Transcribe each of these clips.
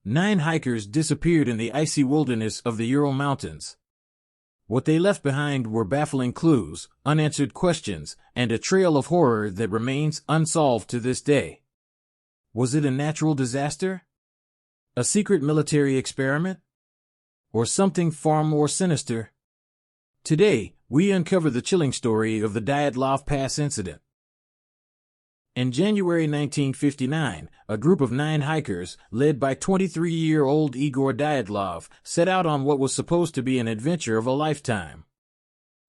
9 hikers disappeared in the icy wilderness of the Ural Mountains. What they left behind were baffling clues, unanswered questions, and a trail of horror that remains unsolved to this day. Was it a natural disaster? A secret military experiment? Or something far more sinister? Today, we uncover the chilling story of the Dyatlov Pass incident. In January 1959, a group of 9 hikers, led by 23-year-old Igor Dyatlov, set out on what was supposed to be an adventure of a lifetime.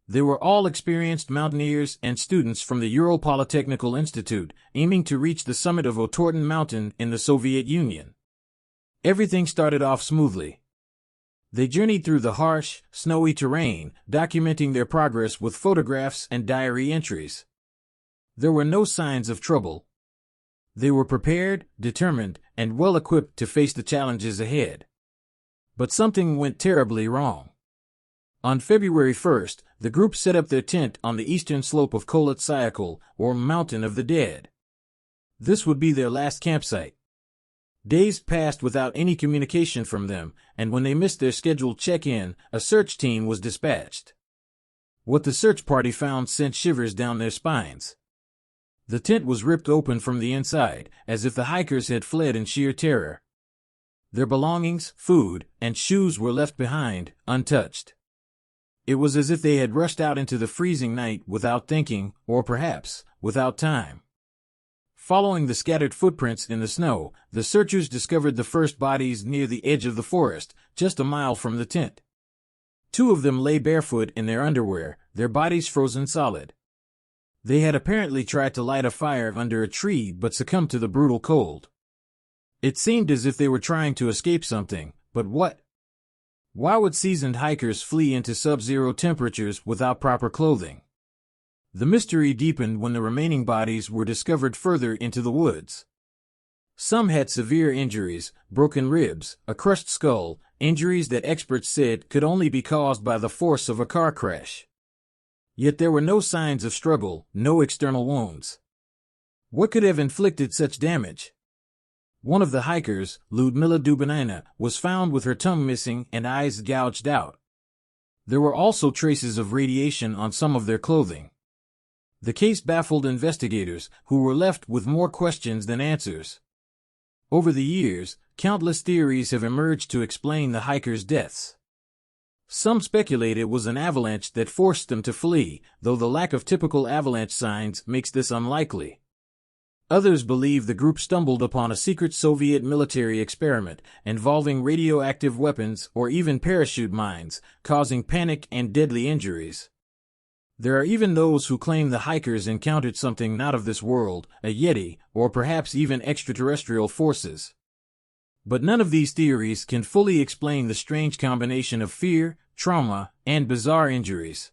They were all experienced mountaineers and students from the Ural Polytechnical Institute, aiming to reach the summit of Ural Mountain in the Soviet Union. Everything started off smoothly. They journeyed through the harsh, snowy terrain, documenting their progress with photographs and diary entries. There were no signs of trouble. They were prepared, determined, and well-equipped to face the challenges ahead. But something went terribly wrong. On February 1st, the group set up their tent on the eastern slope of Kholat Syakhl, or Mountain of the Dead. This would be their last campsite. Days passed without any communication from them, and when they missed their scheduled check-in, a search team was dispatched. What the search party found sent shivers down their spines. The tent was ripped open from the inside, as if the hikers had fled in sheer terror. Their belongings, food, and shoes were left behind, untouched. It was as if they had rushed out into the freezing night without thinking, or perhaps, without time. Following the scattered footprints in the snow, the searchers discovered the first bodies near the edge of the forest, just a mile from the tent. 2 of them lay barefoot in their underwear, their bodies frozen solid. They had apparently tried to light a fire under a tree but succumbed to the brutal cold. It seemed as if they were trying to escape something, but what? Why would seasoned hikers flee into sub-zero temperatures without proper clothing? The mystery deepened when the remaining bodies were discovered further into the woods. Some had severe injuries, broken ribs, a crushed skull, injuries that experts said could only be caused by the force of a car crash. Yet there were no signs of struggle, no external wounds. What could have inflicted such damage? One of the hikers, Lyudmila Dubinina, was found with her tongue missing and eyes gouged out. There were also traces of radiation on some of their clothing. The case baffled investigators, who were left with more questions than answers. Over the years, countless theories have emerged to explain the hikers' deaths. Some speculate it was an avalanche that forced them to flee, though the lack of typical avalanche signs makes this unlikely. Others believe the group stumbled upon a secret Soviet military experiment involving radioactive weapons or even parachute mines, causing panic and deadly injuries. There are even those who claim the hikers encountered something not of this world, a yeti, or perhaps even extraterrestrial forces. But none of these theories can fully explain the strange combination of fear, trauma, and bizarre injuries.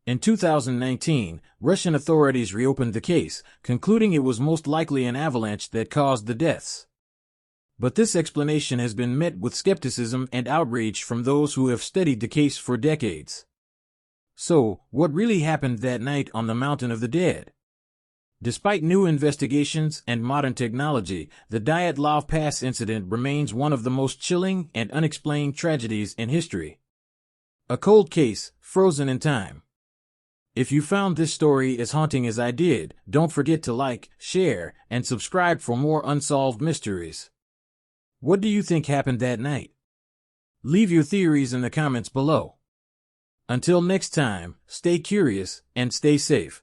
In 2019, Russian authorities reopened the case, concluding it was most likely an avalanche that caused the deaths. But this explanation has been met with skepticism and outrage from those who have studied the case for decades. So, what really happened that night on the Mountain of the Dead? Despite new investigations and modern technology, the Dyatlov Pass incident remains one of the most chilling and unexplained tragedies in history. A cold case, frozen in time. If you found this story as haunting as I did, don't forget to like, share, and subscribe for more unsolved mysteries. What do you think happened that night? Leave your theories in the comments below. Until next time, stay curious and stay safe.